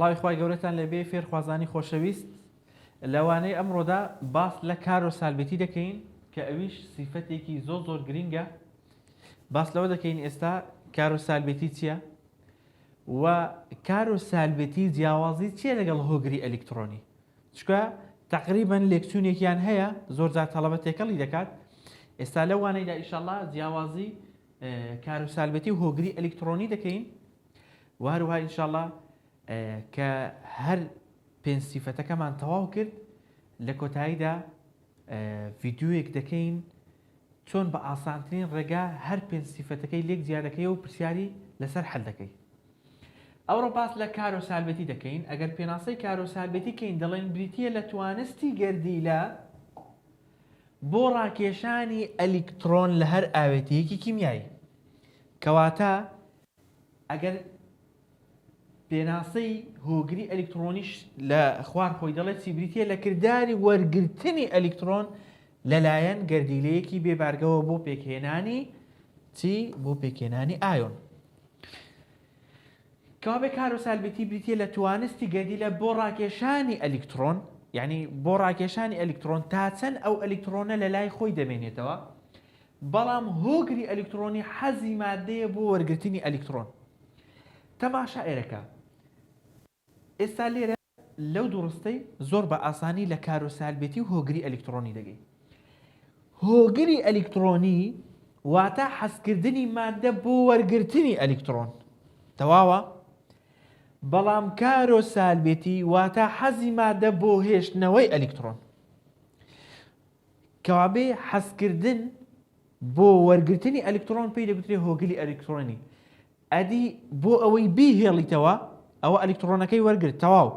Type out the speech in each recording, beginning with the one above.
سڵاوی خوای گەورەتان لەبێ فێرخوازانی خۆشەویست لەوانەی ئەمڕۆدا باس لە کار و سالبێتی دەکەین کە ئەویش سیفەتێکی زۆر گرینگە. باس لەوە دەکەین ئێستا کار و سالبێتی چییە و کار و سالبێتی جیاوازی چیە لەگەڵ هۆگری ئەلکترۆنی، چکە تقریبا لێکچوونێکیان هەیە زۆر جار تەڵەبە تێکەڵی دەکات. ئێستا لەوانەیدا ئیشەڵڵا جیاوازی کار و سالبێتی و هۆگری ئەلکترۆنی دەکەین و هەروها ئینشاءڵڵا کە هەر پێنج سیفەتەکەمان تەواو کرد لە کۆتاییدا ڤیدیۆیەک دەکەین چۆن بە ئاسانترین ڕێگا هەر پێنج سیفەتەکەی لێک جیادەکەی و پرسیاری لەسەر حەل دەکەی. ئەوڕۆ باس لە کار و سالبێتی دەکەین. ئەگەر پێناسەی کار و سالبێتی کەین دەڵێن بریتیە لە توانستی گەردیلە بۆ ڕاکێشانی ئەلکترۆن لە هەر ئاوێتەیەکی کیمیایی. کەواتە ئەگەر پێناسەی هۆگری ئەلکترۆنیش لە خوار خۆی دەڵێت چی بریتیە لە کردداری وەرگرتنی ئەلکترۆن لەلایەن گەردیلەیەکی بێبارگەوە بۆ پێکهێنانی چی؟ بۆ پێکهێنانی ئایۆن. کەوابێ کار و سالبێتی بریتیە لە توانستی گەردیلە بۆ ڕاکێشانی ئەلکترۆن، یعنی بۆ ڕاکێشانی ئەلکترۆن تا چەند ئەو ئەلکترۆنە لە لای خۆی دەمێنێتەوە، بەڵام هۆگری ئەلکترۆنی حەزی مادەیە بۆ وەرگرتنی ئەلکترۆن. تەماشا ئێرەکە ئێستا لێرە لەو دوڕستەی زۆر بە ئاسانی لە کار و سالبێتی و هۆگری ئەلکترۆنی دەگەی. هۆگری ئەلکترۆنی واتە حەزکردنی مادە بۆ وەرگرتنی ئەلکترۆن، تەواوە. بەڵام کار و سالبێتی واتە حەزی مادە بۆ هێشتنەوەی ئەلکترۆن. کەوابێ حەزکردن بۆ وەرگرتنی ئەلکترۆن پێی دەگوترێت هۆگری ئەلکترۆنی. ئەدی بۆ ئەوەی بیهێڵیتەوە ئەوە ئەلکترۆنەکەی وەرگرت تەواو،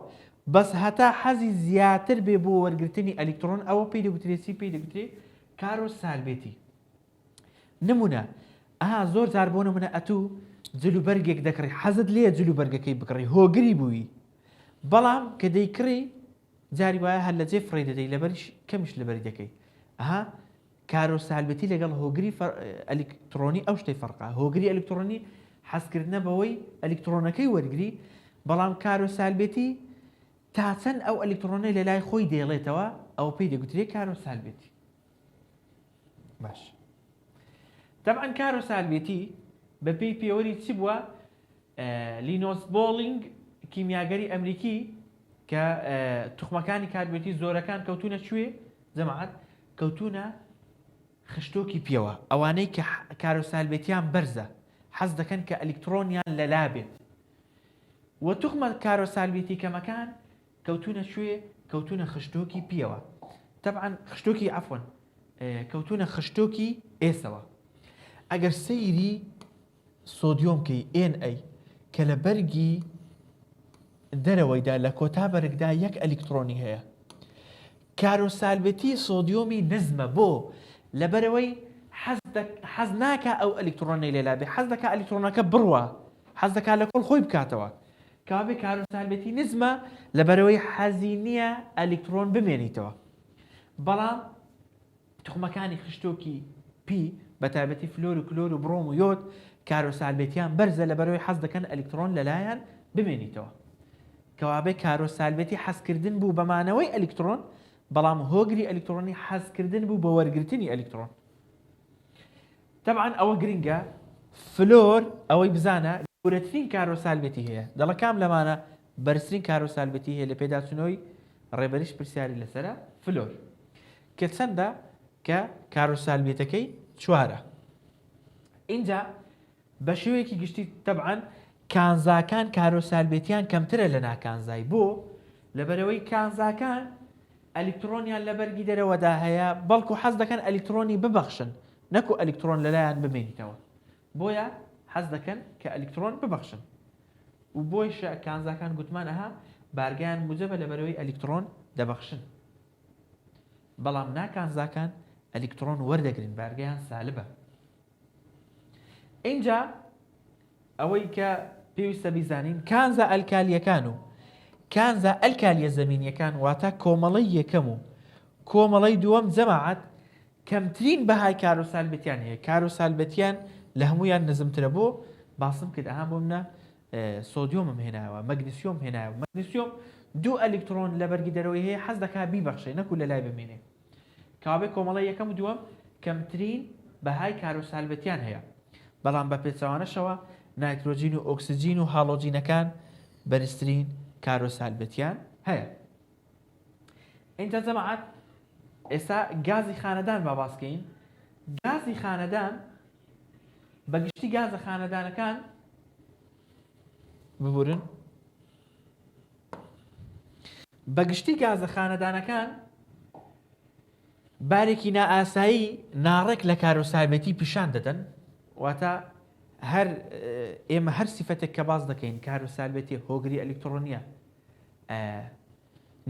بەس هەتا حەزی زیاتر بێ بۆ وەرگرتنی ئەلکترۆن ئەوە پێی دەگوترێتی پێی دەگوترێت کار و سالبێتی. نمونە زۆر جار بۆ نمونە ئەتوو جلوبەرگێک دەکڕی، حەزت لێ جلوبەرگەکەی بکڕی، هۆگری بووی، بەڵام کە دەیکڕی جاری وایە هەر لە جێ فڕی دەدەی لەبەریش کەمیش لەبەری دەکەی. کار و سالبێتی لەگەڵ هۆگری ئەلکترۆنی ئەو شتەی فەرقا. هۆگری ئەلکترۆنی حەزکردنە بەوەی ئەلکترۆنەکەی وەرگری، بەڵام کار و سالبێتی تا چەند ئەو ئەلکترۆنەی لە لای خۆی دێڵێتەوە ئەو پێی دەگوترێت کار و سالبێتی. باش. طبعا کار و سالبێتی بەپێی پێوەری چی بووە؟ لینۆس بۆڵینگ کیمیاگەری ئەمریکی کە توخمەکانی کاربێتی زۆرەکان کەوتونە کوێ؟ جەماعەت کەوتونە خشتۆکی پێوە، ئەوانەی کە کار و سالبێتیان بەرزە، حەز دەکەن کە ئەلکترۆنیان لەلا بێت. و توخمە کار و سالبێتی کەمەکان کەوتونە کوێ؟ کەوتونە خشتۆکی پێوە. طبعا خشتۆکی عەفوەن کەوتونە خشتۆکی ئێسەوە. ئەگەر سەیری سۆدیۆمکەی Na کە لە بەرگی دەرەوەیدا لە کۆتا بەرگدا یەک ئەلکترۆنی هەیە، کار و سالبێتی سۆدیۆمی نزمە بۆ لەبەرەوەی حەز ناکە ئەو ئەلکترۆنەی لێلا بێ، حەز دەکا ئەلکترۆنەکە بڕوە، حەز دەکا لە کۆڵ خۆی بکاتەوە. کابێ کار و سالبێتی نزمە لەبەرەوەی حەزی نییە ئەلکترۆن بمێنیتەوە. بەڵام توخمەکانی خشتۆکی پی بەتایبەتی فلۆر و کلۆر و برۆم و یۆد کار و سالبێتیان بەرزە لەبەرەوەی حەز دەکەن ئەلکترۆن لەلایەن بمێنیتەوە. کەوابێ کار و سالبێتی حەزکردن بوو بەمانەوەی ئەلکترۆن، بەڵام هۆگری ئەلکترۆنی حەزکردن بوو بە وەرگرتنی ئەلکترۆن. طبعا ئەوە گرنگە فلۆر ئەوەی بزانە گەورەترین کار و سالبێتی هەیە. دەڵە کام لەمانە بەرزترین کار و سالبێتی هەیە لە پێداچوونەوەی ڕێبەریش پرسیاری لەسەرە فلۆر کە چەندە؟ کە کار و سالبێتەکەی 4. اینجا بە شێوەیەکی گشتی طبعا کانزاکان کار و سالبێتیان کەمترە لە ناکانزای. بۆ لەبەرەوەی کانزاکان ئەلکترۆنیان لە بەرگی دەرەوەدا هەیە، بەڵکو حەز دەکەن ئەلکترۆنی ببەخشن نەکو ئەلکترۆن لەلایەن بمێنیتەوە، بۆیە حەز دەکەن کە ئەلکترۆن ببەخشن و بۆی کانزاکان گوتمان بارگیان موجبە لەبەرەوەی ئەلکترۆن دەبەخشن، بەڵام ناکانزاکان ئەلکترۆن وەردەگرن، بارگیان سالبە. اینجا ئەوەی کە پێویستە بیزانین کانزا ئەلکالیەکان و کانزا ئەلکالیە زەمینیەکان واتە کۆمەڵەی یەکەم و کۆمەڵەی دووەم جەماعەت کەمترین بەهای کار و سالبێتیان هەیە. کار و سالبێتیان لە هەمویان نزمترە. بۆ باسم کرد بۆ منە سۆدیۆمم هێناوە مەگنیسیۆم هێناوە مەگنیسیۆم دوو ئەلکترۆن لە بەرگی دەرەوەی هەیە حەز دەکا بیبەخشێ نەکو لە لای بمێنێ کابێ کۆمەڵە یەکەم و دووەم کەمترین بەهای کارۆسالبەتیان هەیە بەڵام بە پێچەوانەشەوە نایترۆجین و ئۆکسجین و هاڵۆجینەکان بەرزترین کارۆسالبەتیان هەیە ئینجا جەماعەت ئێستا گازی خانەدان با باسکەین گازی خانەدان بەگشتی گازە خانەدانەکان ببورن بەگشتی گازە خانەدانەکان بارێکی نائاسایی ناڕێک لە کارۆسالبەتی پیشان دەدەن واتە هەر ئێمە هەر سیفەتێک کە باز دەکەین کارۆسالبەتی هۆگری ئەلکترۆنیە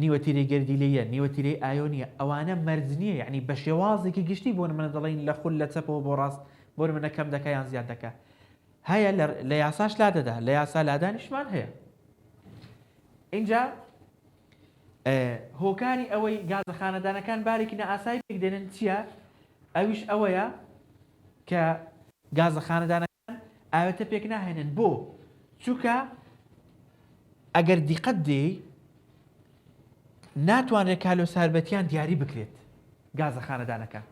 نیوەتیرەی گەردیلەیە نیوەتیرەی ئایۆنیە ئەوانە مەرج نییە یعنی بە شێوازێکی گشتی بۆ منە دەڵێن لە خول لە چەپەوە بۆ ڕاست بۆ منە کەم دەکە یان زیاد دەکە هەیە لە یاساش لا دەدا لە یاسا لادانیشمان هەیە اینجا هۆکاری ئەوەی گازە خانەدانەکان بارێکی نائاسایی پێک دێنن چییە ئەویش ئەوەیە کە گازە خانەدانەکان ئاوێتە پێک ناهێنن بۆ چووکە ئەگەر دیقەت دێ ناتوانێت کارۆسالبەتیان دیاری بکرێت گازە خانەدانەکان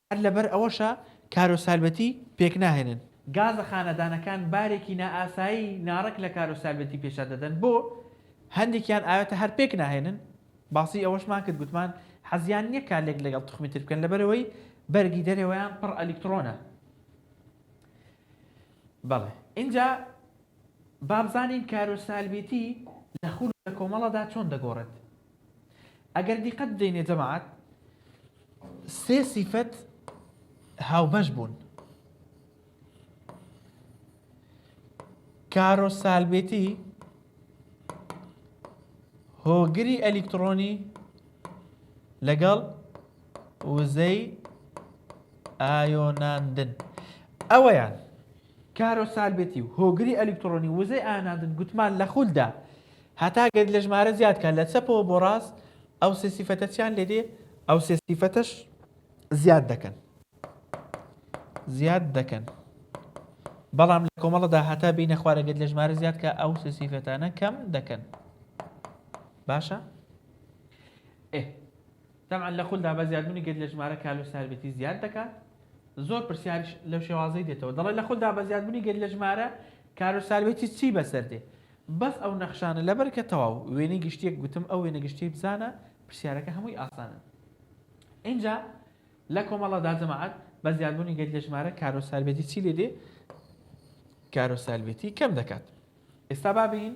هەر لەبەر ئەوەشە کارۆسالبەتی پێک ناهێنن گازە خانەدانەکان بارێکی نائاسایی ناڕەک لە کارۆسالبەتی پێشە دەدەن بۆ هەندێکیان ئاوێتە هەر پێک ناهێنن باسی ئەوەشمان کرد گوتمان حەزیان نییە کارێک لەگەڵ توخمی تر بکەن لەبەرەوەی بەرگی دەرەوەیان پڕ ئەلکترۆنە بەڵێ اینجا بابزانین کارۆسالبەتی لە خول لە کۆمەڵەدا چۆن دەگۆڕێت ئەگەر دیقەت بدەینێ جەماعەت سێ سیفەت هاوبەش بوون کارۆسالبەتی هۆگری ئەلکترۆنی لەگەڵ وزەی ئایۆناندن ئەوەیان کارۆسالبەتی و هۆگری ئەلکترۆنی وزەی ئایۆناندن گوتمان لە خولدا هەتا گەر لە ژمارە زیادکە لە چەپەوە بۆ ڕاست ئەو سێ سیفەتە چیان لێدێ ئەو سێ سیفەتەش زیاد دەکەن بەڵام لە کۆمەڵەدا هەتا بینە خوارە گەر لە ژمارە زیادکە ئەو سێ سیفەتانە کەم دەکەن باشە طبعا لە خولدا بە زیادبوونی گەر لە ژمارە کارۆسالبەتی زیاد دەکات زۆر پرسیاریش لەو شێوازەی دێتەوە دەڵێ لە خولدا بە زیادبوونی گەر لە ژمارە کارۆسالبەتی چی بەسەر دێ بەس ئەو نەخشانە لەبەر کە تەواو وێنەی گشتیەک گوتم ئەو وێنە گشتی بزانە پرسیارەکە هەمووی ئاسانە اینجا لە کۆمەڵەدا جەماعەت بە زیادبوونی گەر لە ژمارە کارۆسالبەتی چی لێ دێ کارۆسالبەتی کەم دەکات ئێستا بابین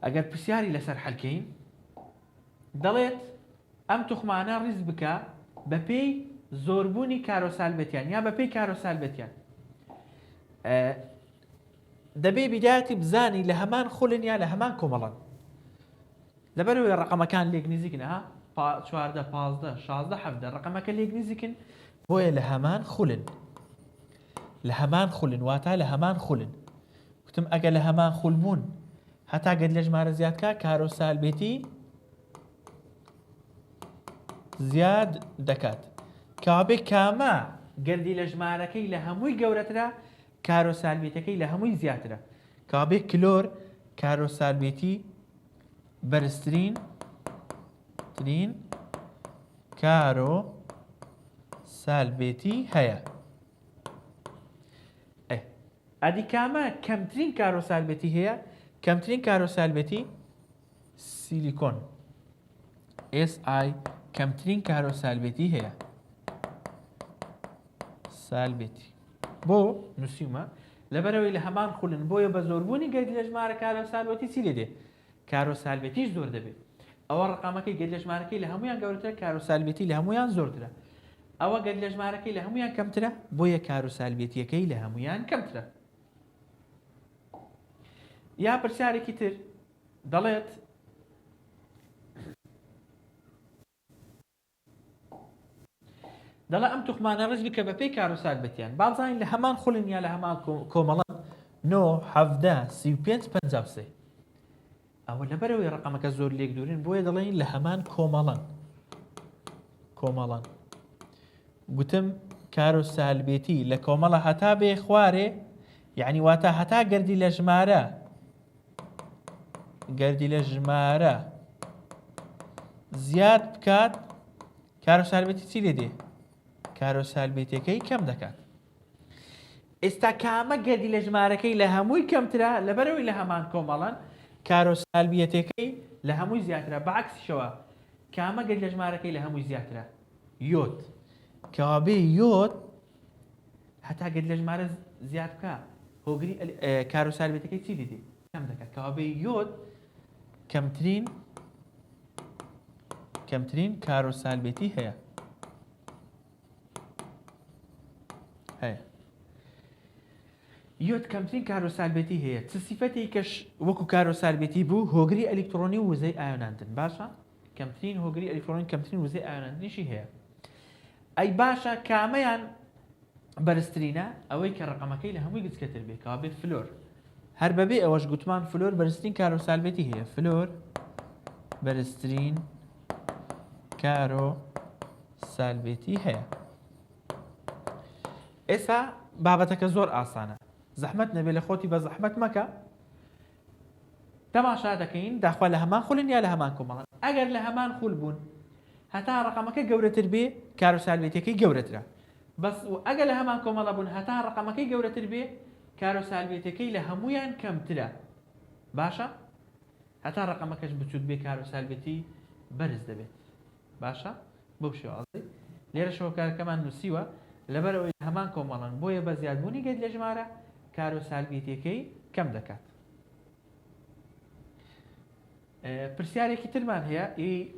ئەگەر پرسیاری لەسەر حەلکەین دەڵێت ئەم توخمانە ڕیز بکە بە پێی زۆربوونی کارۆسالبەتیان یا بە پێی کارۆسالبەتیان دەبێ بیدایەتی بزانی لە هەمان خولن یا لە هەمان کۆمەڵن لەبەرەوەی ڕقەمەکان لێک نزیکن ها 14 15 16 17 ڕقەمەکە لێک نزیکن بۆیە لە هەمان خولن واتە لە هەمان خولن گوتم ئەگە لە هەمان خول بوون هەتا گەر لە ژمارە زیادکە کارۆسالبەتی زیاد دەکات کابێ کامە گەردی لە ژمارەکەی لە هەمووی گەورەترە کارۆسالبێتەکەی لە هەمووی زیاترە کابێ کلۆر کارۆسالبێتی بەرزترین کارۆسالبێتی هەیە ئەدی کامە کەمترین کارۆسالبێتی هەیە کەمترین کارۆسالبێتی سیلیکۆن SI کەمترین کارۆسالبێتی هەیە سالبێتی بۆ نووسیمە لەبەرەوەی لە هەمان خولن بۆیە بە زۆربوونی گەردی لە ژمارە کارۆسالبێتی چی لێ دێ کارۆسالبێتیش زۆر دەبێت ئەوە ڕقامەکەی گەردی لە ژمارەکەی لە هەمویان گەورەترە کارۆسالبێتی لە هەمویان زۆرترە ئەوە گەردی لە ژمارەکەی لە هەمویان کەمترە بۆیە کارۆسالبێتیەکەی لە هەمویان کەمترە یا پرسیارێکی تر دەڵێت دەڵێ ئەم توخمانە ڕز بکە بە پێی کارۆسالبەتیان بازانین لە هەمان خولن یا لە هەمان کۆمەڵن 9 17 35 53 ئەوە لەبەرەوەی ڕقەمەکە زۆر لێک دوورین بۆیە دەڵێن لە هەمان کۆمەڵن گوتم کارۆسالبێتی لە کۆمەڵە هەتا بێ خوارێ یعنی واتە هەتا گەردی لە ژمارە گەردی لە ژمارە زیاد بکات کارۆسالبێتی چی لێ دێ؟ کارۆسالبێتیەکەی کەم دەکات. ئێستا کامە گەردی لە ژمارەکەی لە هەمووی کەمترە لەبەرەوەی لە هەمان کۆمەڵەن کارۆسالبیەتەکەی لە هەمووی زیاترە. بەعکسیشەوە کامە گەردی لە ژمارەکەی لە هەمووی زیاترە. یۆد کەوابێ یۆد هەتا گەردی لە ژمارە زیاد بکە هۆگری کارۆسالبێتەکەی چی لێ دێ؟ کەم دەکات. کەوابێ یۆد کەمترین کارۆسالبێتی هەیە. یۆد کەمترین کارۆسالبێتی هەیە. چ سیفەتێکەش وەکو کارۆسالبێتی بوو هۆگری ئەلیکترۆنی و وزەی ئایۆناندن. باشە؟ کەمترین هۆگری ئەلیکترۆنی کەمترین وزەی ئایۆناندنیشی هەیە. ئەی باشە کامەیان بەرزترینە ئەوەی کە ڕقەمەکەی لە هەمووی گچکەتر بێ کەوا بێ فلۆر. هەر بەبێ ئەوەش گوتمان فلۆر بەرزترین کارۆسالبێتی هەیە. فلۆر بەرزترین کارۆسالبێتی هەیە. ئێستا بابەتەکە زۆر ئاسانە. زەحمەت نەبێ لە خۆتی بە زەحمەت مەکە. تەماشا دەکەین داخوا لە هەمان خولن یا لە هەمان کۆمەڵن. ئەگەر لە هەمان خول بوون هەتا ڕقەمەکە گەورەتر بێ کارۆسالبێتیەکەی گەورەترە. بەس ئەگەر لە هەمان کۆمەڵە بوون هەتا ڕقەمەکەی گەورەتر بێ کارۆسالبێتەکەی لە هەمویان کەمترە. باشە؟ هەتا ڕقەمەکەش بچوت بێ کارۆسالبێتی بەرز دەبێت. باشە؟ بەو شێوازەی لێرەشەوە کارەکەمان نووسیوە لەبەرەوەی هەمان کۆمەڵن بۆیە بە زیادبوونی گەردی لە ژمارە کارۆسالبێتیەکەی کەم دەکات. پرسیارێکی ترمان هەیە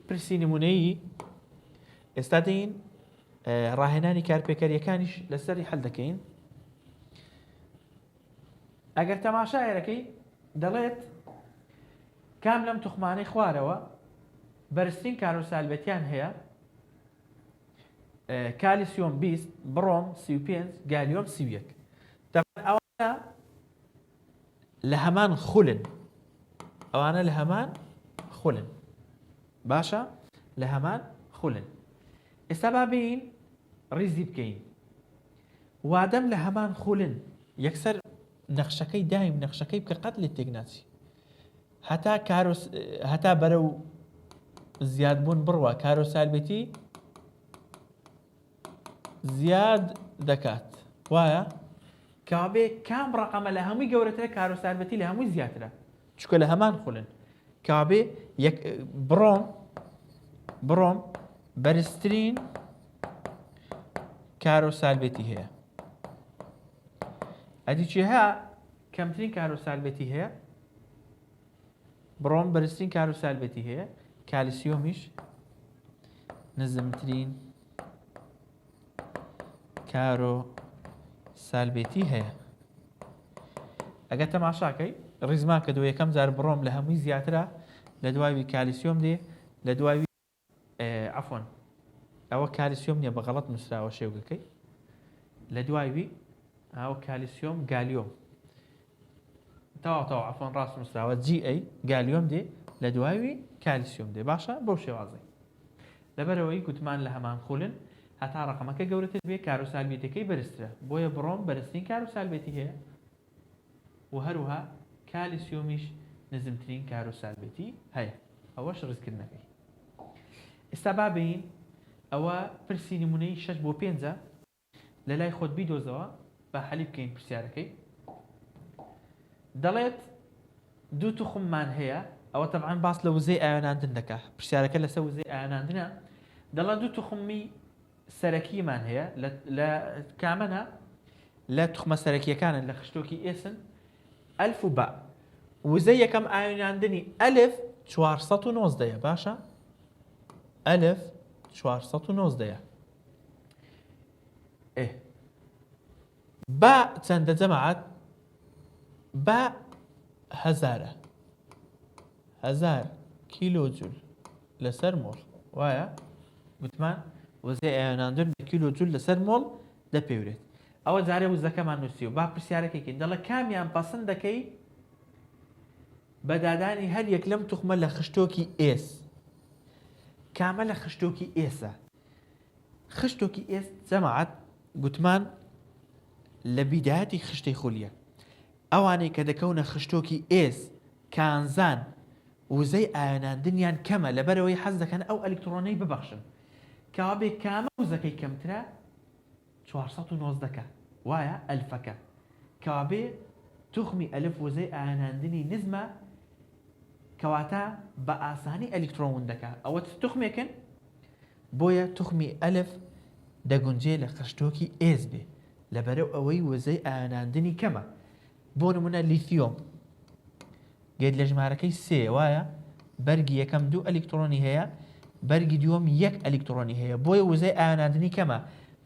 پرسی نمونەیی ئێستا دەین ڕاهێنانی کارپێکەریەکانیش لەسەری هەڵ دەکەین. ئەگەر تەماشایەرەکەی دەڵێت کام لەم توخمانەی خوارەوە بەرزترین کارۆسالبێتیان هەیە کالیسیۆم 20 بڕۆم 35 گالیۆم 31. ئەوانە لە هەمان خولن. ئەوانە لە هەمان خولن. باشە؟ لە هەمان خولن. ئێستا با بین ڕیزی بکەین. وادەم لە هەمان خولن یەکسەر نەخشەکەی دایم نەخشەکەی بکە قەت لێ تێک ناچی. هەتا بەرەو زیادبوون بڕوە کارۆسالبێتی زیاد دەکات. وایە؟ کابێ کام ڕقەمە لە هەمووی گەورەترە کارۆسالبێتی لە هەمووی زیاترە. چونکە لە هەمان خولن. کابێ بڕۆم بەرزترین کارۆسالبێتی هەیە. ئەدی چی هەیە؟ کەمترین کارۆسالبێتی هەیە. بڕۆم بەرزترین کارۆسالبێتی هەیە. کالیسیۆمیش نزمترین کارۆسالبێتی هەیە. ئەگەر تەماشاکەی ڕیزمان کە دو یەکەم جار بڕۆم لە هەمووی زیاترە لە دوایوی کالیسیۆم دێ لە دوایوی عەفوەن ئەوە کالیسیۆم نییە بەغەڵەت نووسراوە شێوگەکەی لە دوایوی ئەو کالیسیۆم گالیۆم تەواو عەفوەن ڕاست نووسراوە GA گالیۆم دێ لە دوایوی کالیسیۆم دێ. باشە؟ بەو شێوازەی لەبەرەوەی گوتمان لە هەمان خولن هەتا ڕقەمەکە گەورەتر بێ کارۆسالبێتەکەی بەرزترە. بۆیە بڕۆم بەرزترین کارۆسالبێتی هەیە و هەروها کالیسیۆمیش نزمترین کارۆسالبێتی هەیە. ئەوەش ڕزکردنەکەی. ئێستا با بین ئەوە پرسی نمونەی 6 بۆ 5 لە لای خۆت بیدۆزەوە بە حەلی بکەین پرسیارەکەی. دەڵێت دوو توخممان هەیە. ئەوە تەبعاً باس لە وزەی ئایۆناندن دەکات. پرسیارەکە لەسەر وزەی ئایۆناندنە. دەڵێت دوو توخمی سەرەکیمان هەیە لە کامەنە لە توخمە سەرەکیەکانن لە خشتۆکی ئێسن ئەلف و با. وزەی یەکەم ئایۆناندنی ئەلف 490. باشە؟ ئەلف 490. با چەندە جەماعەت؟ با 1000 کیلۆجول لەسەر مۆڵ. وایە؟ گوتمان وزەی ئایۆناندن بە کیلۆجول لەسەر مۆڵ دەپێورێت. ئەوە جارێ وزەکەمان نووسیوە. با پرسیارەکەیکەین دەڵێ کامیان پەسەند دەکەی بە دادانی هەر یەک لەم توخمە لە خشتۆکی ئێس. کامە لە خشتۆکی ئێسە. خشتۆکی ئێس جەماعەت گوتمان لە بیدایەتی خشتەی خولیە. ئەوانەی کە دەکەونە خشتۆکی ئێس کانزان وزەی ئاوێناندنیان کەمە لەبەرەوەی حەز دەکەن ئەو ئەلکترۆنەی ببەخشن کەوابێ کامە وزەکەی کەمترە 490 وایە ئەلفەکە کەوابێ توخمی ئەلف وزەی ئاوێناندنی نزمە کەواتە بە ئاسانی ئەلکترۆن دەکا ئەوە توخمێکن بۆیە توخمی ئەلف دەگونجێ لە خشتۆکی ئێز بێ لەبەرەو ئەوەی وزەی ئاوێناندنی کەمە بۆ نمونە لیتیۆم گەیت لە ژمارەکەی سێ وایە بەرگی یەکەم 2 ئەلکترۆنی هەیە بەرگی دووەم 1 ئەلکترۆنی هەیە بۆیە وزەی ئاوێناندنی کەمە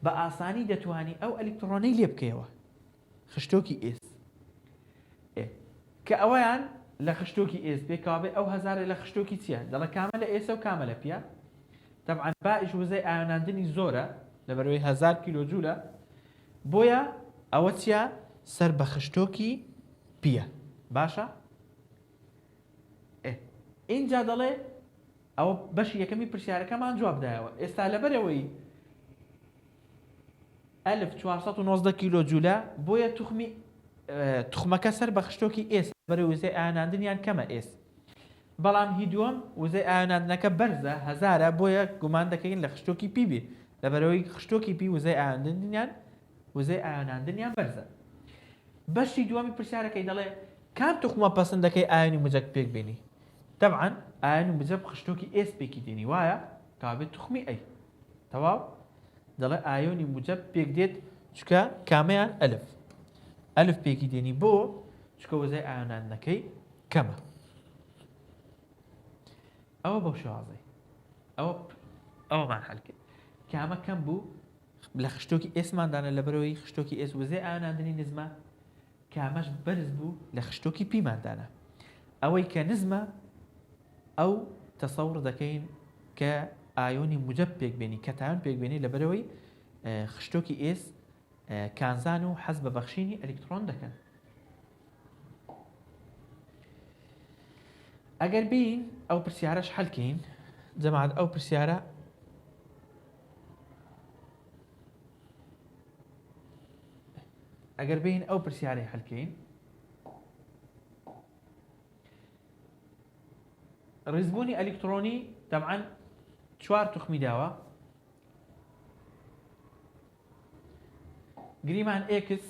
بە ئاسانی دەتوانی ئەو ئەلکترۆنەی لێ بکەیەوە خشتۆکی ئێس کە ئەوەیان لە خشتۆکی ئێس بێ کابێ ئەو هەزارە لە خشتۆکی چیە دەڵە کامە لە ئێسە و کامە لە پیە طبعا باش وزەی ئاوێناندنی زۆرە لەبەرەوەی 1000 کیلۆجولە بۆیە ئەوە چیە سەر بە خشتۆکی پیە باشە اینجا دەڵێ ئەوە بەشی یەکەمی پرسیارەکەمان جوابدایەوە ئێستا لەبەرەوەی 1490 کیلۆجولە بۆیە توخمەکە سەر بە خشتۆکی ئێس بەرە وزەی ئاوێناندنیان کەمە ئێس بەڵام هی دووەم وزەی ئاوێناندنەکە بەرزە هەزارە بۆیە گومان دەکەین لە خشتۆکی پی بێ لەبەرەوەی خشتۆکی پی وزەی ئاوێناندنیان بەرزە بەشی دووەمی پرسیارەکەی دەڵێ کام توخمە پەسەند دەکەی ئاوێنی موجەک پێک بینی طبعا ئاوێنی موجەب خشتۆکی ئێس پێکی دێنی وایە کابێت توخمی ئەی تەواو دەڵێ ئاوێنی موجەب پێک دێت چکە کامەیان ئەلف پێکی دێنی بۆ چکە وزەی ئاوێناندنەکەی کەمە ئەوە بەو شێوازەی ئەوەمان حەل کرد کامە کەم بوو لە خشتۆکی ئێسماندانە لەبەرەوەی خشتۆکی ئێس وزەی ئاوێناندنی نزمە کامەش بەرز بوو لە خشتۆکی پیماندانە ئەوەی کە نزمە ئەو تەسەور دەکەین کە ئایۆنی موجەب پێک بێنی کە تایۆن پێک بێنی لەبەرەوەی خشتۆکی ئێس کانزان و حەز بە بەخشینی ئەلکترۆن دەکەن ئەگەر بین ئەو پرسیارەش حەلکەین جەماعەت ئەو پرسیارە ئەگەر بین ئەو پرسیارەی حەلکەین ڕیزبوونی ئەلکترۆنی طبعا 4 توخمی داوە گریمان x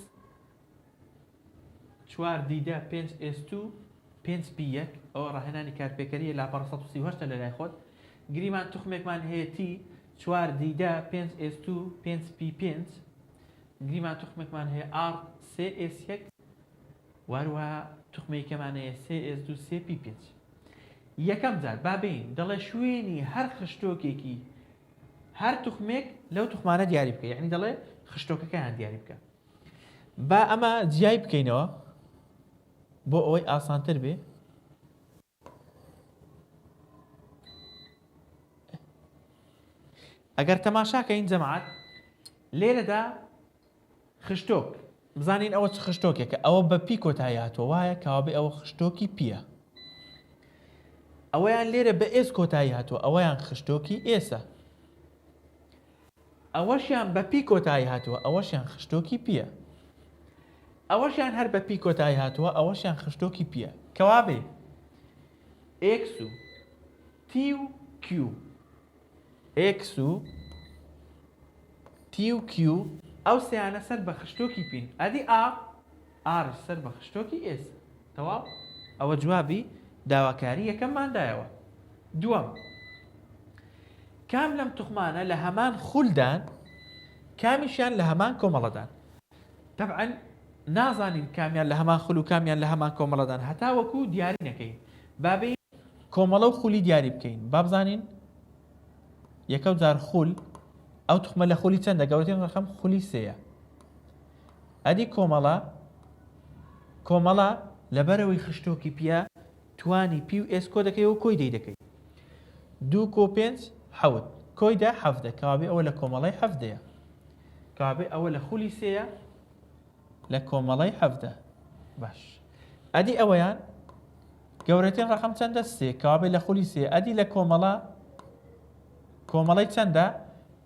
4 دیدە 5s2 5p1 ئەوە ڕاهێنانی کارپێکەریە لاپەڕە 138 لە لای خۆت گریمان توخمێکمان هەیە t 4 دیدە 5s2 5p5 گریمان توخمێکمان هەیە r 3s1 واروها توخمێکەمان هەیە 3s2 3p5 یەکەم جار بابین دەڵێ شوێنی هەر خشتۆکێکی هەر توخمێک لەو توخمانە دیاری بکە یعنی دەڵێ خشتۆکەکەیان دیاری بکە با ئەمە جیای بکەینەوە بۆ ئەوەی ئاسانتر بێ ئەگەر تەماشاکەین جەماعەت لێرەدا خشتۆک بزانین ئەوە چ خشتۆکێکە ئەوە بە پی کۆتایی هاتووە وایە کەوابێ ئەوە خشتۆکی پیە ئەوەیان لێرە بە ئێس کۆتایی هاتووە ئەوەیان خشتۆکی ئێسە ئەوەشیان بە پی کۆتایی هاتووە ئەوەشیان خشتۆکی پیە ئەوەشیان هەر بە پی کۆتایی هاتووە ئەوەشیان خشتۆکی پیە کەوابێ x و t و q x و t و q ئەو سیانە سەر بە خشتۆکی پین ئەدی r سەر بە خشتۆکی ئێس تەواو ئەوە جوابی داواکاری یەکەمماندایەوە دووەم کام لەم توخمانە لە هەمان خولدان کامیشیان لە هەمان کۆمەڵەدان طبعا نازانین کامیان لە هەمان خول و کامیان لە هەمان کۆمەڵەدان هەتا وەکو دیاری نەکەین بابێ کۆمەڵە و خولی دیاری بکەین با بزانین یەکەو جار خول ئەو توخمە لە خولی چەندە گەورەترین ڕەقەم خولی سێیە ئەدی کۆمەڵە لەبەرەوەی خشتۆکی پیە توانی پی و ئێس کۆ دەکەیەوە کۆی دەی دەکەی 2 کۆ 5 حەوت کۆی دا حەفدە کەوابێ ئەوە لە کۆمەڵەی حەفدەیە کەوابێ ئەوە لە خولی سێیە لە کۆمەڵەی حەفدە باش ئەدی ئەوەیان گەورەترین ڕەقەم چەندە سێ کەوابێ لە خولی سێ ئەدی لە کۆمەڵەی چەندە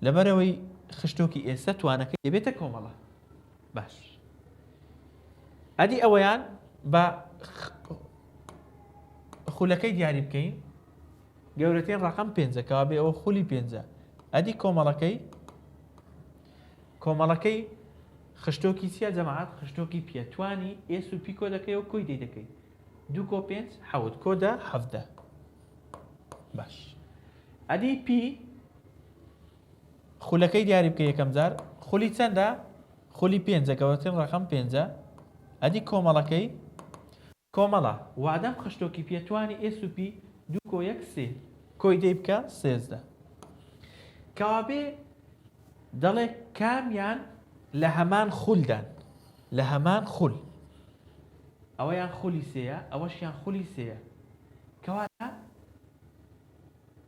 لەبەرەوەی خشتۆکی ئێستا توانەکە دەبێتە کۆمەڵە باش ئەدی ئەوەیان بە خولەکەی دیاری بکەین گەورەترین ڕقم 5 کەوابێ ئەوە خولی 5 ئەدی کۆمەڵەکەی خشتۆکی چیە جەماعەت خشتۆکی پیە توانی ئێس و پی کۆ دەکەی و کۆی دەکەی 2 کۆ 5 حەوت کۆدا 17 باش ئەدی پی خولەکەی دیاری بکە یەکەم جار خولی چەندە خولی 5 گەورەترین ڕقم 5 ئەدی کۆمەڵە وادەم خشتۆکی پیە توانی ئێس و پی 2 کۆ 1 3 کۆی دەی بکە 13 کەوابێ دەڵێ کامیان لە هەمان خولدان لە هەمان خول ئەوەیان خولی سەیە ئەوەشیان خولی سەیە کەواتە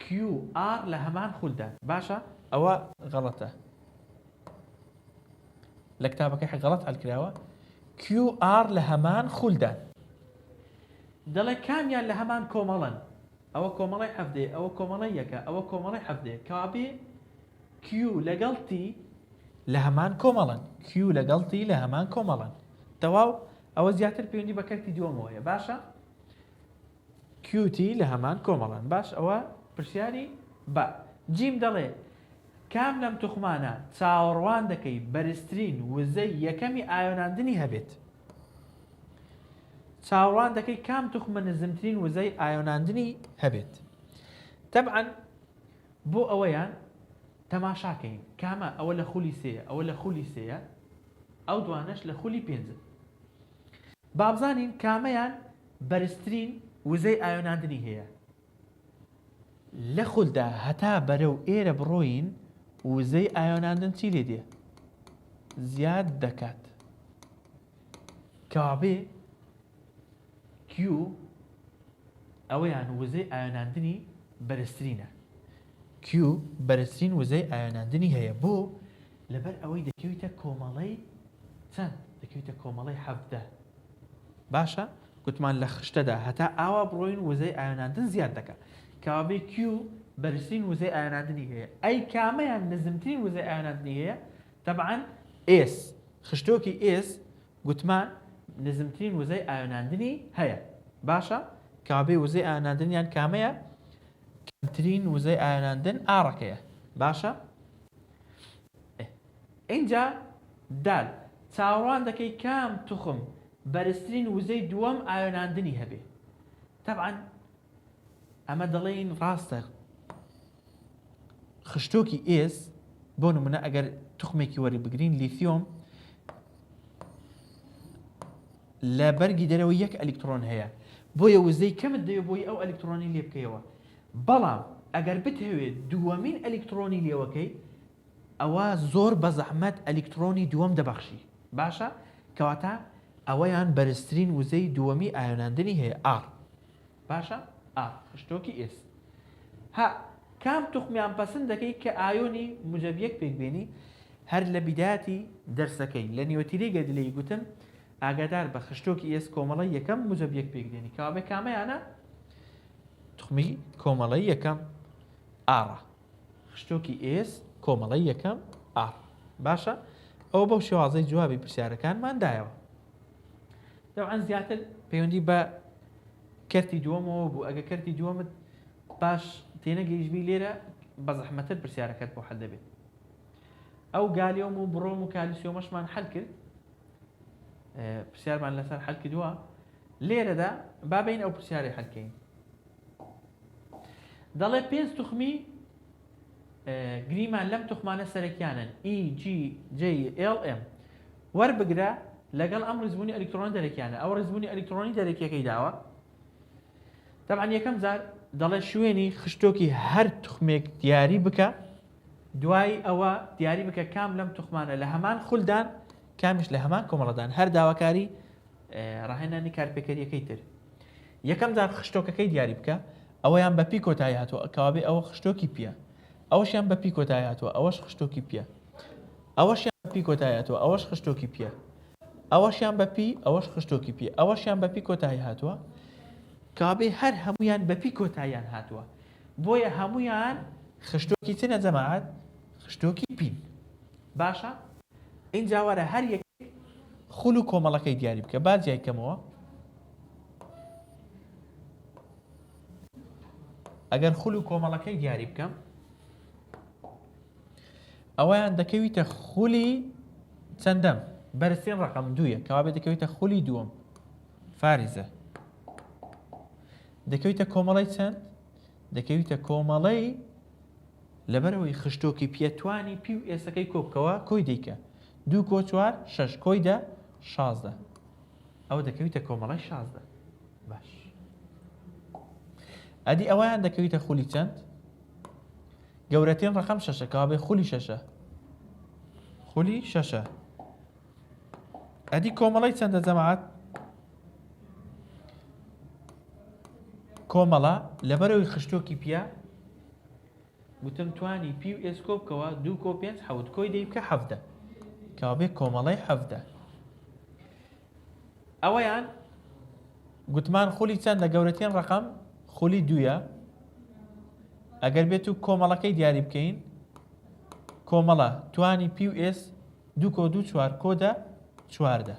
QR لە هەمان خولدان باشە ئەوە غەڵەتە لە کتابەکەی غەڵەت هەڵکراوە QR لە هەمان خولدان دەڵێ کامیان لە هەمان کۆمەڵن ئەوە کۆمەڵی حەفدێ ئەوە کۆمەڵی یەکە ئەوە کۆمەڵی حەفدێ کەوابێ Q لەگەڵ T لە هەمان کۆمەڵن Q لەگەڵ T لە هەمان کۆمەڵن تەواو ئەوە زیاتر پەیوەندی بە کەرتی دووەمەوەیە باشە QT لە هەمان کۆمەڵن باش ئەوە پرسیاری بە جیم دەڵێ کام لەم توخمانە چاوەڕوان دەکەی بەرزترین وزەی یەکەمی ئایۆناندنی هەبێت چاوەڕوان دەکەی کام توخمە نزمترین وزەی ئایۆناندنی هەبێت تەبعاً بۆ ئەوەیان تەماشاکەین کامە ئەوە لە خولی سەیە ئەوە لە خولی سەیە ئەو دوانەش لە خولی 5 بابزانین کامەیان بەرزترین وزەی ئایۆناندنی هەیە لە خولدا هەتا بەرەو ئێرە بڕۆین وزەی ئایۆناندن چی لێ دێ زیاد دەکات کەوابێ Q ئەوەیان وزەی ئایۆناندنی بەرزترینە Q بەرزترین وزەی ئایۆناندنی هەیە بۆ لەبەر ئەوەی دەکەویتە کۆمەڵەی چەند دەکەویتە کۆمەڵەی 17 باشە گوتمان لە خشتەدا هەتا ئاوا بڕۆین وزەی ئایۆناندن زیاد دەکات کەوابێ Q بەرزترین وزەی ئایۆناندنی هەیە ئەی کامەیان نزمترین وزەی ئایۆناندنی هەیە تەبعاً S خشتۆکی S گوتمان نزمترین وزەی ئایۆناندنی هەیە باشە کەوابێ وزەی ئایۆناندنیان کامەیە کەمترین وزەی ئایۆناندن ئاڕەکەیە باشە اینجا دال چاوەڕوان دەکەی کام توخم بەرزترین وزەی دووەم ئایۆناندنی هەبێ تەبعاً ئەمە دەڵێن ڕاستە خشتۆکی ئێس بۆ نمونە ئەگەر توخمێکی وەری بگرین لیتیۆم لە بەرگی دەرەوە 1 ئەلکترۆن هەیە بۆیە وزەی کەمت دەوێت بۆی ئەو ئەلکترۆنی لێ بکەیەوە بەڵام ئەگەر بتەوێت دووەمین ئەلکترۆنی لێوەکەی ئەوە زۆر بە زەحمەت ئەلکترۆنی دووەم دەبەخشی باشە کەواتە ئەوەیان بەرزترین وزەی دووەمی ئایۆناندنی هەیە R باشە خشتۆکی S ها کام توخمیان پەسەند دەکەی کە ئایۆنی موجەبیەک پێکبێنی هەر لە بیداتی دەرسەکەی لە نیوەتیرەی گەدلەی گوتم ئاگادار بە خشتۆکی S کۆمەڵی یەکەم موجەبیەک پێکدێنی کەوابێ کامەیانە توخمی کۆمەڵی یەکەم R خشتۆکی S کۆمەڵی یەکەم R باشە ئەو بەو شێوازەی جوابی پرسیارەکانمان دایەوە دەوعەن زیاتر پەیوەندی بە کەرتی دووەمەوە بوو ئەگە کەرتی دووەمت باش تێنەگەیشتبی لێرە بە زەحمەتر پرسیارەکەت بۆ حەل دەبێت ئەو گالیۆم و بڕۆم و کالیسیۆمەشمان حەل کرد پرسیارمان لەسەر حەل کردووە لێرەدا بابین ئەو پرسیارەی حەلکەین دەڵێ 5 توخمی گریمان لەم توخمانە سەرەکیانن E G J L M وەربگرە لەگەڵ ئەم ڕیزبوونی ئەلکترۆنی دەرەکیانە ئەو ڕیزبوونی ئەلکترۆنی دەرەکیەکەی داوە طبعا یەکەم جار دەڵێ شوێنی خشتۆکی هەر توخمێک دیاری بکە دوای ئەوە دیاری بکە کام لەم توخمانە لە هەمان خولدان کامیش لە هەمان کۆمەڵەدان هەر داواکاری ڕاهێنانی کارپێکەریەکەی تر یەکەم جار خشتۆکەکەی دیاری بکە ئەوەیان بە پی کۆتایی هاتووە کەوابێ ئەوە خشتۆکی پیە ئەوەشیان بە پی کۆتایی هاتووە ئەوەش خشتۆکی پیە ئەوەشیان بە پی کۆتایی هاتووە ئەوەش خشتۆکی پیە ئەوەشیان بە پی ئەوەش خشتۆکی پیە ئەوەشیان بە پی کۆتایی هاتووە کابێ هەر هەمویان بە پی کۆتاییان هاتووە بۆیە هەمویان خشتۆکی چنە جەماعەت خشتۆکی پین باشە اینجا وەرە هەر یەک خول و کۆمەڵەکەی دیاری بکە با جیای کەمەوە ئەگەر خولی و کۆمەڵەکەی دیاری بکەم ئەوەیان دەکەویتە خولی چەندەم بەرزترین ڕقم 2 کەوا بێ دەکەویتە خولی دووەم فارزە دەکەویتە کۆمەڵی چەند دەکەویتە کۆمەڵی لەبەرەوەی خشتۆکی پێتوانی پی و ئێسەکەی کۆبکەوە کۆی دەیکە 2 کۆ 4 6 کۆی دە 16 ئەوە دەکەویتە کۆمەڵی 16 باش ئەدی ئەوەیان دەکەویتە خولی چەند گەورەترین ڕقم 6 کەوا بێ خولی 6 خولی 6 ئەدی کۆمەڵی چەندە جەماعەت کۆمەڵە لەبەرەوەی خشتۆکی پیە گوتم توانی پی و ئێس کۆبکەوە 2 کۆ 5 حەوت کۆی دەی بکە 7 کەوا بێ کۆمەڵی 7 ئەوەیان گوتمان خولی چەندە گەورەترین ڕقم خولی 2 ئەگەر بێت و کۆمەڵەکەی دیاری بکەین کۆمەڵە توانی پی و ئێس 2 کۆ 2 4 کۆدە 14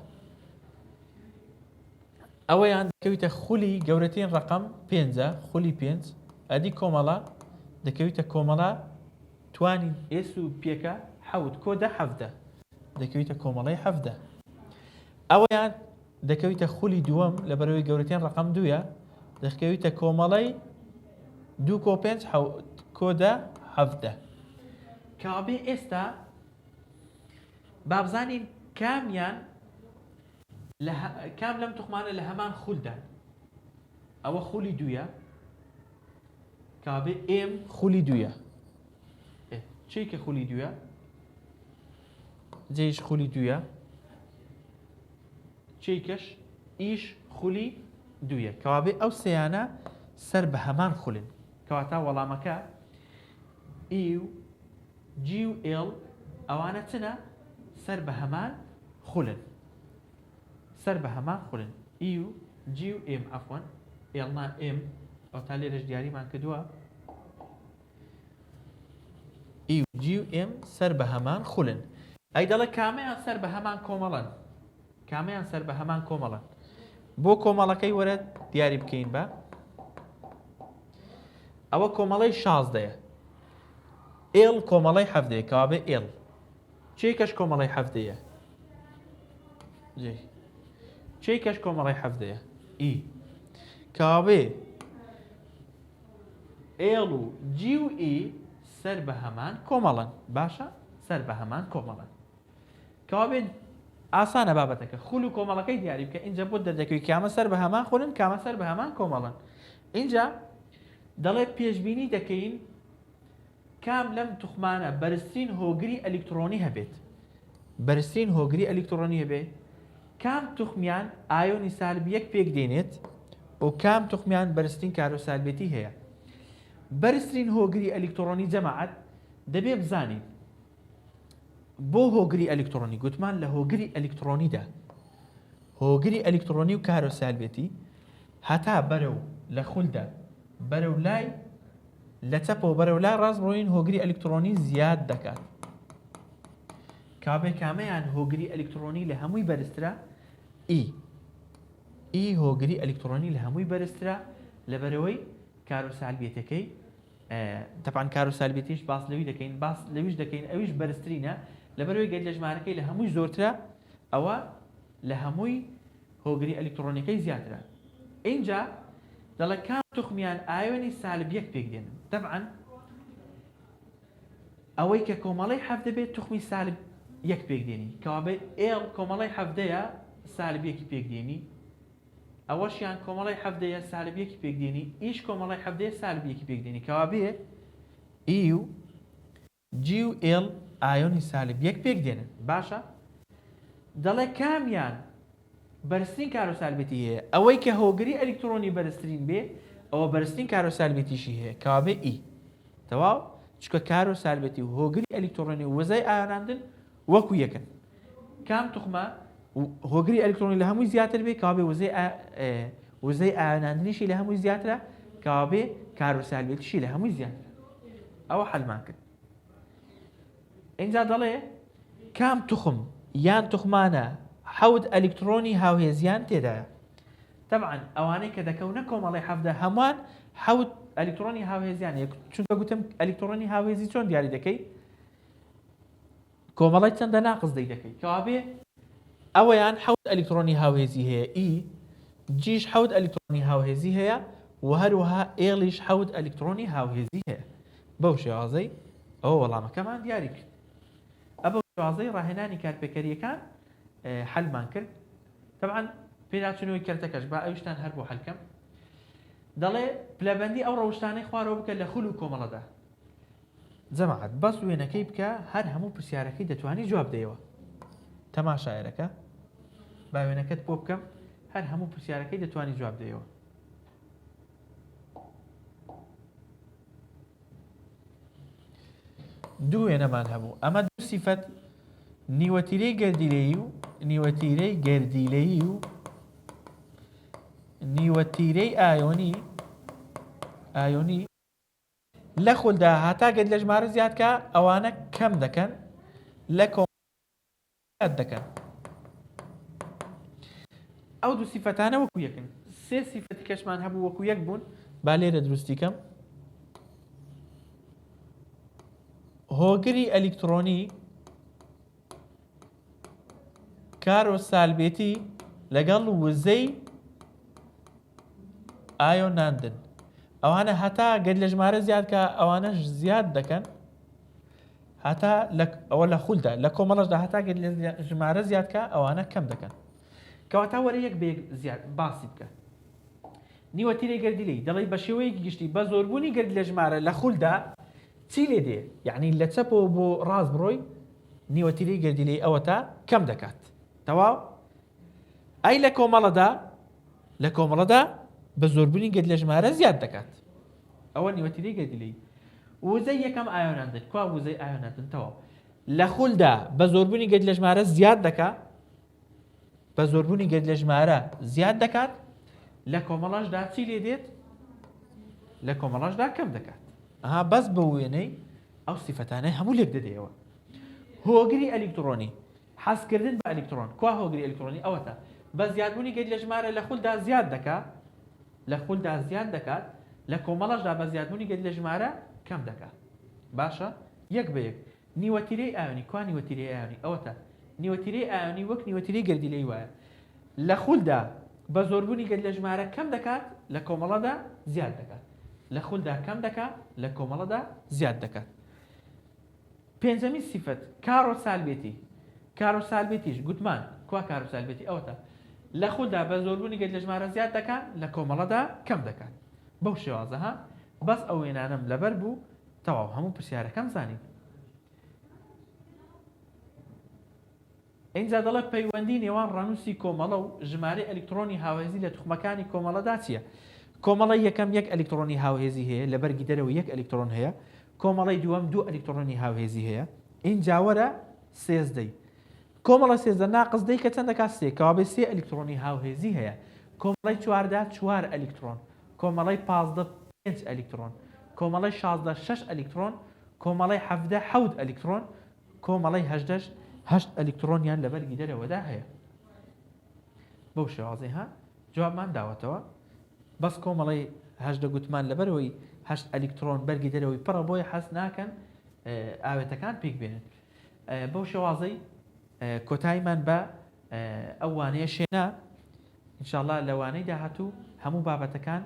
ئەوەیان دەکەویتە خولی گەورەترین ڕقم 5 خولی 5 ئەدی کۆمەڵە دەکەویتە کۆمەڵە توانی ئێس و پێکە حەوت کۆدە 7 دەکەویتە کۆمەڵی 7 ئەوەیان دەکەویتە خولی دووەم لەبەرەوەی گەورەترین ڕقم 2 دەکەویتە کۆمەڵی 2 کۆ 5 کۆدە 7 کابێ ئێستا بابزانین کامیان کام لەم توخمانە لە هەمان خولدا ئەوە خولی 2 کابێ ئێم خولی 2 چیکە خولی 2 جێش خولی 2 چیکەش ئیش خولی 2 کەوابێ ئەو سەیانە سەر بە هەمان خولن کەواتە وەڵامەکە ئی و جی و ئێڵ ئەوانە چنە سەر بە هەمان خولن سەر بە هەمان خولن ئی و جی و ئێم ئەفوان ئێڵنا ئێم ئەو تا لێرەش دیاریمان کردووە ئی و جی و ئێم سەر بە هەمان خولن ئەی دەڵێ کامەیان سەر بە هەمان کۆمەڵن کامەیان سەر بە هەمان کۆمەڵن بۆ کۆمەڵەکەی وەرە دیاری بکەین بە ئەوە کۆمەڵی 16 ئێڵ کۆمەڵی 7 کەوابێ ئێڵ چیکەش کۆمەڵی 7 چیکەش کۆمەڵی 7 ئی کەوابێ ئێڵ و جی و ئی سەر بە هەمان کۆمەڵن باشە سەر بە هەمان کۆمەڵن کەوابێ ئاسانە بابەتەکە خول و کۆمەڵەکەی دیاری بکە اینجا بۆ دەردەکەوی کامە سەر بە هەمان خولن کامە سەر بە هەمان کۆمەڵن اینجا دەڵێ پێشبینی دەکەین کام لەم توخمانە بەرزترین هۆگری ئەلکترۆنی هەبێت بەرزترین هۆگری ئەلکترۆنی هەبێت کام توخمیان ئایۆنی سالب 1 پێک دێنێت و کام توخمیان بەرزترین کارۆسالبێتی هەیە بەرزترین هۆگری ئەلکترۆنی جەماعەت دەبێ بزانین بۆ هۆگری ئەلکترۆنی گوتمان لە هۆگری ئەلکترۆنیدا هۆگری ئەلکترۆنی و کارۆسالبێتی هەتا بەرەو لە خولدا بەرەو لای لە چەپەوە بەرەو لای ڕاست بڕۆین هۆگری ئەلکترۆنی زیاد دەکات کابێ کامەیان هۆگری ئەلکترۆنی لە هەمووی بەرزترە ئی هۆگری ئەلکترۆنی لە هەمووی بەرزترە لەبەرەوەی کارۆسالبێتەکەی تەبعاً کارۆسالبێتیش باس لەوی دەکەین باس لەویش دەکەین ئەویش بەرزترینە لەبەرەوەی گەل لە ژمارەکەی لە هەمووی زۆرترە ئەوە لە هەمووی هۆگری ئەلکترۆنیەکەی زیاترە اینجا دەڵێ کام توخمیان ئایۆنی سالب 1 پێک دێنن تەبعاً ئەوەی کە کۆمەڵی 7 بێت توخمی سالب 1 پێک دێنی کەوابێ ئێڵ کۆمەڵی 7 سالب 1 پێک دێنی ئەوەشیان کۆمەڵی 7 سالب 1 پێک دێنی ئیش کۆمەڵی 7 سالب 1 پێک دێنی کەوابێ ئی و جی و ئێڵ ئایۆنی سالب 1 پێک دێنن باشە دەڵێ کامیان بەرزترین کارۆسالبێتی هەیە ئەوەی کە هۆگری ئەلکترۆنی بەرزترین بێ ئەوە بەرزترین کارۆسالبێتیشی هەیە کەوابێ ئی تەواو چکە کارۆسالبێتی و هۆگری ئەلکترۆنی و وەزای ئایۆناندن وەکو یەکن کام توخمە هۆگری ئەلکترۆنی لە هەمووی زیاتر بێ کەوابێ وەزای ئایۆناندنیشی لە هەمووی زیاترە کەوابێ کارۆسالبێتیشی لە هەمووی زیاترە ئەوە حەلمان کرد اینجا دەڵێ کام توخم یان توخمانە حەوت ئەلکترۆنی هاوهێزیان تێدایە تەبعاً ئەوانەی کە دەکەونە کۆمەڵی 7 هەمووان حەوت ئەلکترۆنی هاوهێزیان چونکە گوتم ئەلکترۆنی هاوهێزی چۆن دیاری دەکەی کۆمەڵی چەندە ناقص دەکەی کەوابێ ئەوەیان حەوت ئەلکترۆنی هاوهێزی هەیە ئی جیش حەوت ئەلکترۆنی هاوهێزی هەیە و هەروەها ئێڵیش حەوت ئەلکترۆنی هاوهێزی هەیە بەو شێوازەی ئەوە وەڵامەکەمان دیاری کرد ئەبەو شێوازەی ڕاهێنانی کارپێکەریەکان حەلمان کرد طبعا پێداچوونەوەی کەرتەکەش با ئەویشتان هەر بۆ حەلکەم دەڵێ پلەبەندی ئەو ڕەوشتانەی خوارەوە بکە لە خول و کۆمەڵەدا جەماعەت بەس وێنەکەی بکە هەر هەموو پرسیارەکەی دەتوانی جواب دەیەوە تەماشایەرەکە با وێنەکەت بۆ بکەم هەر هەموو پرسیارەکەی دەتوانی جواب دەیەوە دوو وێنەمان هەبوو ئەمە دوو سیفەت نیوەتیرەی گەردیلەیی و نیوەتیرەی گەردیلەیی و نیوەتیرەی ئایۆنی لە خولدا هاتاگەت لە ژمارە زیادکە ئەوانە کەم دەکەن لە کۆمەڵ دەکەن ئەو دوو سیفەتانە وەکو یەکن سێ سیفەتی کەشمان هەبوو وەکو یەک بوون با لێرە دروستیکەم هۆگری ئەلکترۆنی کارۆسالبێتی لەگەڵ وزەی ئایۆناندن ئەوانە هەتا گەر لە ژمارە زیادکە ئەوانەش زیاد دەکەن هەتا ئەوە لە خولدا لە کۆمەڵەشدا هەتا گەر لە ژمارە زیادکە ئەوانە کەم دەکەن کەواتە وەرە یەک بە یەک زیاد باسی بکە نیوەتیرەی گەردیلەیی دەڵێ بە شێوەیەکی گشتی بە زۆربوونی گەرد لە ژمارە لە خولدا چی لێ دێ یعنی لە چەپەوە بۆ ڕاست بڕۆی نیوەتیرەی گەردیلەیی ئەوە تا کەم دەکات تەواو ئەی لە کۆمەڵەدا بە زۆربوونی گەرد لە ژمارە زیاد دەکات ئەوە نیوەتیرەی گەردیلەیی وزەی یەکەم ئایۆناندن کوا وزەی ئایۆناندن تەواو لە خولدا بە زۆربوونی گەرد لە ژمارە زیاد دەکات بە زۆربوونی گەرد لە ژمارە زیاد دەکات لە کۆمەڵەشدا چی لێ دێت لە کۆمەڵەشدا کەم دەکات ئەها بەس بە وێنەی ئەو سیفەتانەی هەموو لێک دەدەیەوە هۆگری ئەلکترۆنی حەزکردن بە ئەلکترۆن کوا هۆگری ئەلکترۆنی ئەوەتە بە زیادبوونی گەرد لە ژمارە لە خولدا زیاد دەکات لە کۆمەڵەشدا بە زیادبوونی گەرد لە ژمارە کەم دەکات باشە یەک بە یەک نیوەتیرەی ئایۆنی کوا نیوەتیرەی ئایۆنی ئەوەتە نیوەتیرەی ئایۆنی وەک نیوەتیرەی گەردیلەیی وایە لە خولدا بە زۆربوونی گەرد لە ژمارە کەم دەکات لە کۆمەڵەدا زیاد دەکات لە خولدا کەم دەکات لە کۆمەڵەدا زیاد دەکات پێنجەمی سیفەت کارۆسالبێتیش گوتمان کوا کارۆسالبێتی ئەوەتە لە خولدا بە زۆربوونی گەرد لە ژمارە زیاد دەکات لە کۆمەڵەدا کەم دەکات بەو شێوازە ها بەس ئەو وێنانەم لەبەر بوو تەواو هەموو پرسیارەکەم زانین اینجا دەڵێ پەیوەندی نێوان ڕەنووسی کۆمەڵە و ژمارەی ئەلکترۆنی هاوهێزی لە توخمەکانی کۆمەڵەدا چییە کۆمەڵی یەکەم یەک ئەلکترۆنی هاوهێزی هەیە لە بەرگی دەرەوە یەک ئەلکترۆن هەیە کۆمەڵی دووەم دوو ئەلکترۆنی هاوهێزی هەیە اینجا وەرە سێزدەی کۆمەڵە سێزدە ناقص دەی کە چەند دەکات سێ کەوابێ سێ ئەلکترۆنی هاوهێزی هەیە کۆمەڵی چواردا چوار ئەلکترۆن کۆمەڵی پازدە پێنج ئەلکترۆن کۆمەڵی شازدە شەش ئەلکترۆن کۆمەڵی حەفدە حەوت ئەلکترۆن کۆمەڵی هەژدەش هەشت ئەلکترۆنیان لە بەرگی دەرەوەدا هەیە بەو شێوازەی ها جوابمان داوەتەوە بەس کۆمەڵی هەژدە گوتمان لەبەرەوەی هەشت ئەلکترۆن بەرگی دەرەوەی پڕە بۆی حەز ناکەن ئاوێتەکان پێک بێنن بەو شێوازەی کۆتاییمان بە ئەو وانەیە شێنا ئینشاءالله لە وانەی داهاتوو هەموو بابەتەکان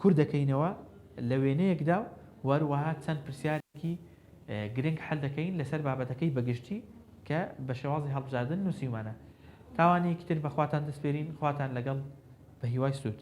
کوور دەکەینەوە لە وێنەیەکدا وەروەها چەند پرسیارێکی گرنگ حەل دەکەین لەسەر بابەتەکەی بەگشتی کە بە شێوازی هەڵبژاردن نووسیمانە تاوانێکی تر بەخواتان دەسپێرین خواتان لەگەڵ بە هیوای سوود